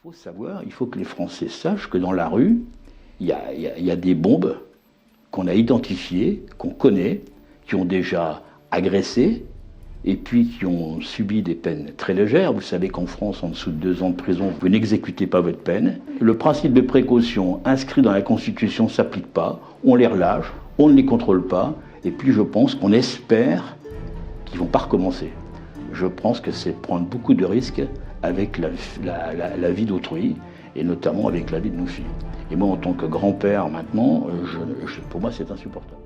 faut savoir, il faut que les Français sachent que dans la rue, il y a des bombes qu'on a identifiées, qu'on connaît, qui ont déjà agressé, et puis qui ont subi des peines très légères. Vous savez qu'en France, en dessous de 2 ans de prison, vous n'exécutez pas votre peine. Le principe de précaution inscrit dans la Constitution ne s'applique pas. On les relâche, on ne les contrôle pas, et puis je pense qu'on espère qu'ils ne vont pas recommencer. Je pense que c'est prendre beaucoup de risques avec la vie d'autrui, et notamment avec la vie de nos filles. Et moi, en tant que grand-père maintenant, pour moi, c'est insupportable.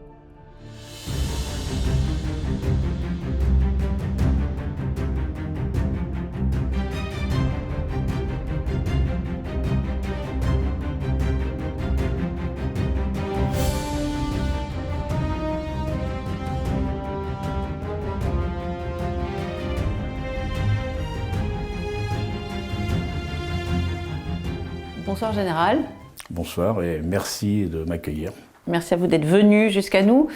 Bonsoir Général. Bonsoir et merci de m'accueillir. Merci à vous d'être venu jusqu'à nous.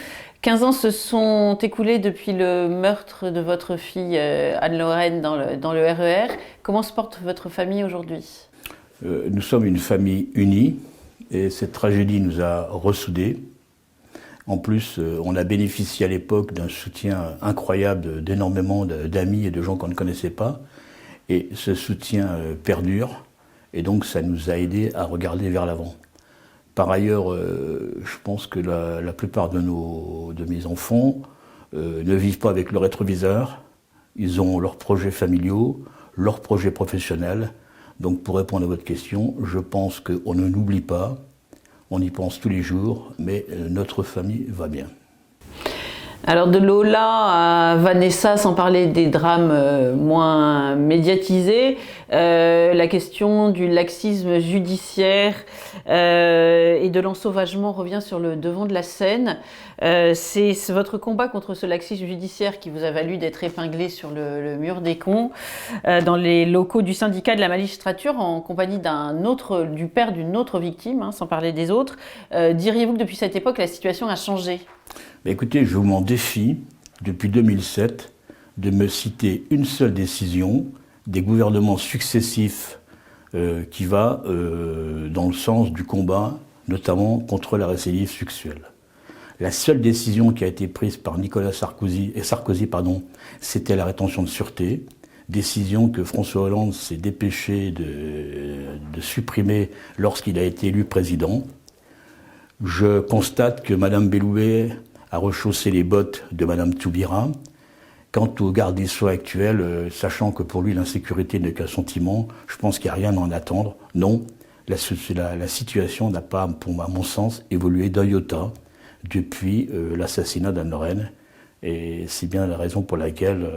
15 ans se sont écoulés depuis le meurtre de votre fille Anne-Lorraine dans le RER. Comment se porte votre famille aujourd'hui ? Nous sommes une famille unie et cette tragédie nous a ressoudés. En plus, on a bénéficié à l'époque d'un soutien incroyable d'énormément d'amis et de gens qu'on ne connaissait pas. Et ce soutien perdure. Et donc ça nous a aidés à regarder vers l'avant. Par ailleurs, je pense que la plupart de mes enfants ne vivent pas avec le rétroviseur. Ils ont leurs projets familiaux, leurs projets professionnels. Donc pour répondre à votre question, je pense qu'on ne l'oublie pas. On y pense tous les jours, mais notre famille va bien. Alors de Lola à Vanessa, sans parler des drames moins médiatisés, la question du laxisme judiciaire et de l'ensauvagement revient sur le devant de la scène. C'est votre combat contre ce laxisme judiciaire qui vous a valu d'être épinglé sur le mur des cons dans les locaux du syndicat de la magistrature en compagnie du père d'une autre victime, sans parler des autres. Diriez-vous que depuis cette époque, la situation a changé ? Écoutez, je m'en défie, depuis 2007, de me citer une seule décision des gouvernements successifs qui va dans le sens du combat, notamment contre la récidive sexuelle. La seule décision qui a été prise par Nicolas Sarkozy, c'était la rétention de sûreté, décision que François Hollande s'est dépêché de supprimer lorsqu'il a été élu président. Je constate que Mme Belloubet a rechaussé les bottes de Mme Toubira. Quant au garde des Sceaux actuel, sachant que pour lui l'insécurité n'est qu'un sentiment, je pense qu'il n'y a rien à en attendre. Non, la situation n'a pas, à mon sens, évolué d'un iota depuis l'assassinat d'Anne-Lorraine. Et c'est bien la raison pour laquelle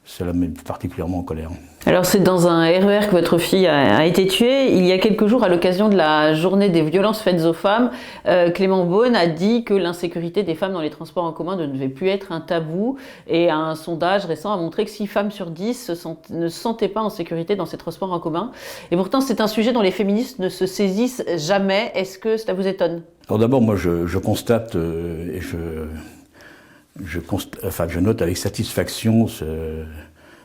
cela me met particulièrement en colère. Alors c'est dans un RER que votre fille a été tuée. Il y a quelques jours, à l'occasion de la journée des violences faites aux femmes, Clément Beaune a dit que l'insécurité des femmes dans les transports en commun ne devait plus être un tabou. Et un sondage récent a montré que 6 femmes sur 10 ne se sentaient pas en sécurité dans ces transports en commun. Et pourtant, c'est un sujet dont les féministes ne se saisissent jamais. Est-ce que cela vous étonne ? Alors d'abord, moi je constate et je note avec satisfaction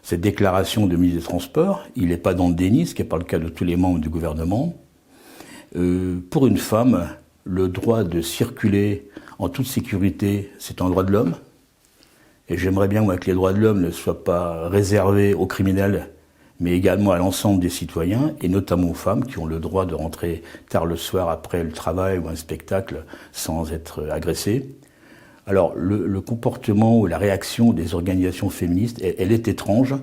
cette déclaration de ministre des Transports. Il n'est pas dans le déni, ce qui n'est pas le cas de tous les membres du gouvernement. Pour une femme, le droit de circuler en toute sécurité, c'est un droit de l'homme. Et j'aimerais bien moi, que les droits de l'homme ne soient pas réservés aux criminels, mais également à l'ensemble des citoyens, et notamment aux femmes qui ont le droit de rentrer tard le soir après le travail ou un spectacle sans être agressées. Alors, le comportement ou la réaction des organisations féministes, elle est étrange.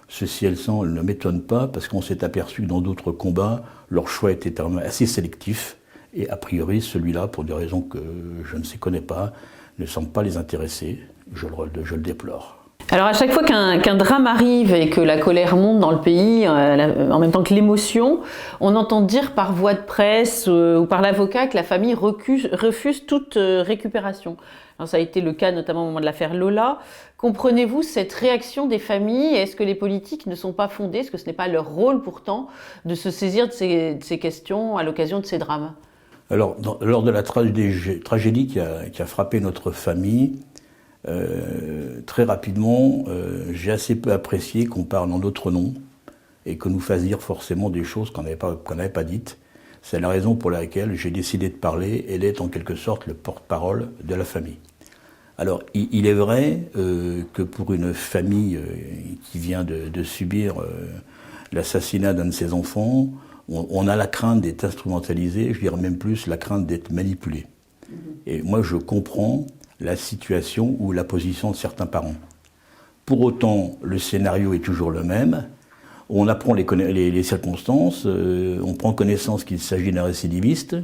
Ceci étant, elle ne m'étonne pas, parce qu'on s'est aperçu que dans d'autres combats, leur choix était assez sélectif. Et a priori, celui-là, pour des raisons que je ne connais pas, ne semble pas les intéresser. Je le déplore. Alors à chaque fois qu'un drame arrive et que la colère monte dans le pays, en même temps que l'émotion, on entend dire par voie de presse ou par l'avocat que la famille refuse toute récupération. Alors ça a été le cas notamment au moment de l'affaire Lola. Comprenez-vous cette réaction des familles ? Est-ce que les politiques ne sont pas fondés ? Est-ce que ce n'est pas leur rôle pourtant de se saisir de ces questions à l'occasion de ces drames ? Alors, lors de la tragédie qui a frappé notre famille, très rapidement, j'ai assez peu apprécié qu'on parle en notre nom. et qu'on nous fasse dire forcément des choses qu'on n'avait pas dites. C'est la raison pour laquelle j'ai décidé de parler et d'être en quelque sorte le porte-parole de la famille. Alors, il est vrai que pour une famille qui vient de subir l'assassinat d'un de ses enfants, on a la crainte d'être instrumentalisé, je dirais même plus la crainte d'être manipulé. Et moi, je comprends la situation ou la position de certains parents. Pour autant, le scénario est toujours le même. On apprend les circonstances, on prend connaissance qu'il s'agit d'un récidiviste.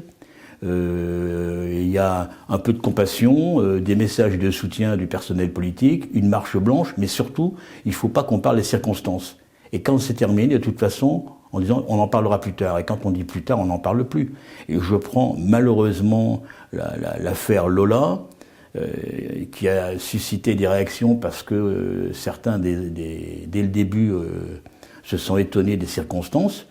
Il y a un peu de compassion, des messages de soutien du personnel politique, une marche blanche, mais surtout, il ne faut pas qu'on parle des circonstances. Et quand c'est terminé, de toute façon, en disant on en parlera plus tard. Et quand on dit plus tard, on n'en parle plus. Et je prends malheureusement l'affaire Lola, qui a suscité des réactions parce que certains, dès le début, se sont étonnés des circonstances.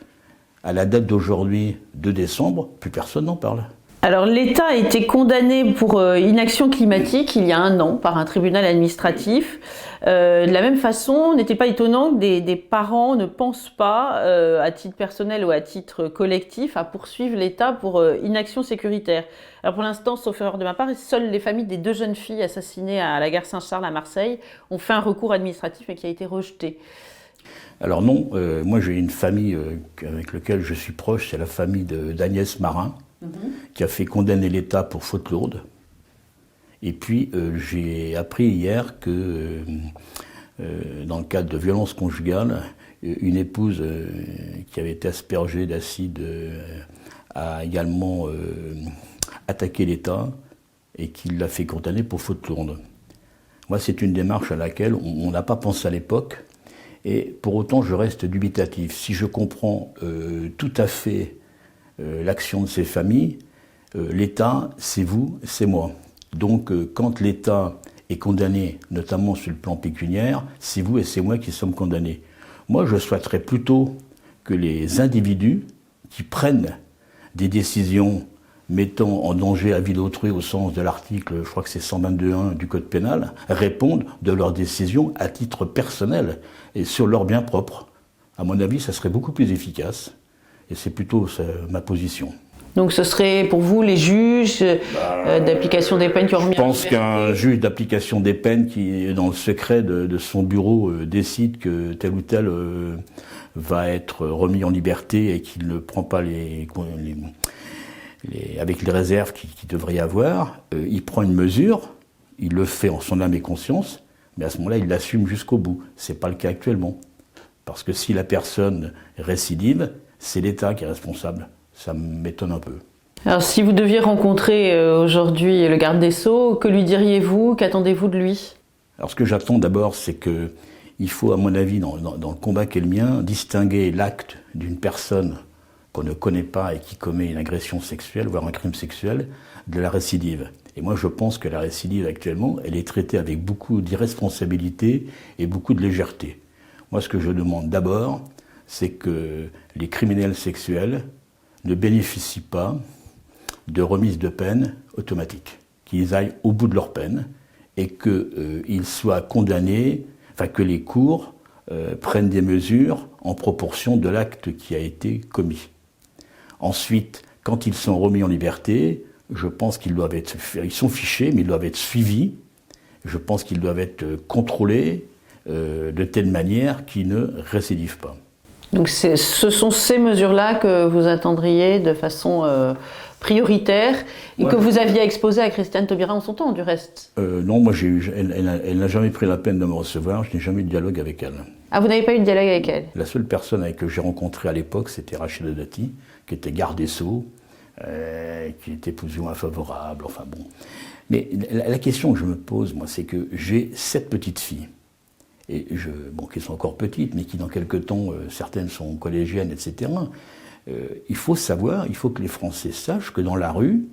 À la date d'aujourd'hui, 2 décembre, plus personne n'en parle. Alors l'État a été condamné pour inaction climatique il y a 1 an par un tribunal administratif. De la même façon, n'était pas étonnant que des parents ne pensent pas, à titre personnel ou à titre collectif, à poursuivre l'État pour inaction sécuritaire. Alors pour l'instant, sauf erreur de ma part, seules les familles des 2 jeunes filles assassinées à la gare Saint-Charles à Marseille ont fait un recours administratif et qui a été rejeté. Alors non, moi j'ai une famille avec laquelle je suis proche, c'est la famille d'Agnès Marin, qui a fait condamner l'État pour faute lourde. Et puis j'ai appris hier que dans le cadre de violences conjugales, une épouse qui avait été aspergée d'acide a également attaqué l'État et qu'il l'a fait condamner pour faute lourde. Moi, c'est une démarche à laquelle on n'a pas pensé à l'époque. Et pour autant, je reste dubitatif. Si je comprends tout à fait l'action de ces familles, l'État, c'est vous, c'est moi. Donc, quand l'État est condamné, notamment sur le plan pécuniaire, c'est vous et c'est moi qui sommes condamnés. Moi, je souhaiterais plutôt que les individus qui prennent des décisions mettant en danger la vie d'autrui au sens de l'article, je crois que c'est 122.1 du Code pénal, répondent de leurs décisions à titre personnel et sur leur bien propre. À mon avis, ça serait beaucoup plus efficace. Et c'est plutôt ma position. Donc ce serait pour vous les juges d'application des peines qui ont remis en liberté. Je pense qu'un juge d'application des peines qui, dans le secret de son bureau, décide que tel ou tel va être remis en liberté et qu'il ne prend pas avec les réserves qu'il devrait y avoir, il prend une mesure, il le fait en son âme et conscience, mais à ce moment-là, il l'assume jusqu'au bout. C'est pas le cas actuellement. Parce que si la personne récidive, c'est l'État qui est responsable. Ça m'étonne un peu. Alors si vous deviez rencontrer aujourd'hui le garde des Sceaux, que lui diriez-vous? Qu'attendez-vous de lui? Alors ce que j'attends d'abord, c'est qu'il faut, à mon avis, dans le combat qui est le mien, distinguer l'acte d'une personne qu'on ne connaît pas et qui commet une agression sexuelle, voire un crime sexuel, de la récidive. Et moi, je pense que la récidive, actuellement, elle est traitée avec beaucoup d'irresponsabilité et beaucoup de légèreté. Moi, ce que je demande d'abord, c'est que les criminels sexuels ne bénéficient pas de remise de peine automatique, qu'ils aillent au bout de leur peine et qu'ils soient condamnés, enfin que les cours prennent des mesures en proportion de l'acte qui a été commis. Ensuite, quand ils sont remis en liberté, je pense qu'ils doivent être, ils sont fichés, mais ils doivent être suivis. Je pense qu'ils doivent être contrôlés de telle manière qu'ils ne récidivent pas. Donc ce sont ces mesures-là que vous attendriez de façon prioritaire et que vous aviez exposé à Christiane Taubira en son temps, du reste. Non, moi elle n'a jamais pris la peine de me recevoir, je n'ai jamais eu de dialogue avec elle. Ah, vous n'avez pas eu de dialogue avec elle? La seule personne avec que j'ai rencontré à l'époque, c'était Rachida Dati, qui était garde des Sceaux, qui était plus ou moins favorable, enfin bon. Mais la question que je me pose, moi, c'est que j'ai 7 petites filles. Et qui sont encore petites, mais qui dans quelques temps, certaines sont collégiennes, etc. Il faut savoir, il faut que les Français sachent que dans la rue,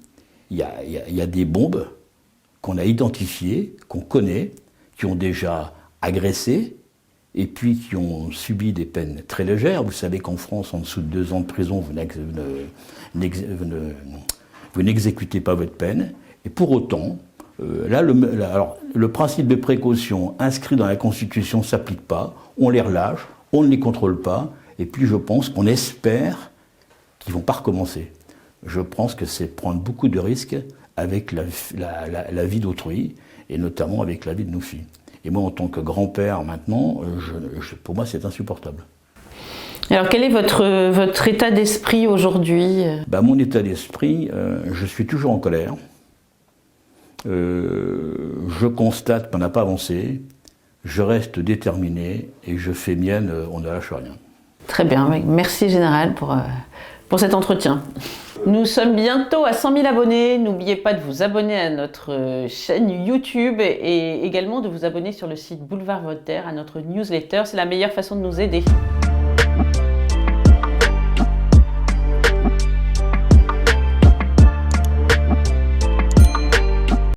il y a des bombes qu'on a identifiées, qu'on connaît, qui ont déjà agressé, et puis qui ont subi des peines très légères. Vous savez qu'en France, en dessous de 2 ans de prison, vous n'exécutez pas votre peine. Et pour autant, le principe de précaution inscrit dans la Constitution ne s'applique pas, on les relâche, on ne les contrôle pas, et plus je pense qu'on espère qu'ils ne vont pas recommencer. Je pense que c'est prendre beaucoup de risques avec la vie d'autrui, et notamment avec la vie de nos filles. Et moi, en tant que grand-père maintenant, pour moi, c'est insupportable. Alors, quel est votre état d'esprit aujourd'hui ? Mon état d'esprit, je suis toujours en colère. Je constate qu'on n'a pas avancé. Je reste déterminé et je fais mienne, on ne lâche rien. Très bien, merci Général pour cet entretien. Nous sommes bientôt à 100 000 abonnés. N'oubliez pas de vous abonner à notre chaîne YouTube et également de vous abonner sur le site Boulevard Voltaire à notre newsletter. C'est la meilleure façon de nous aider.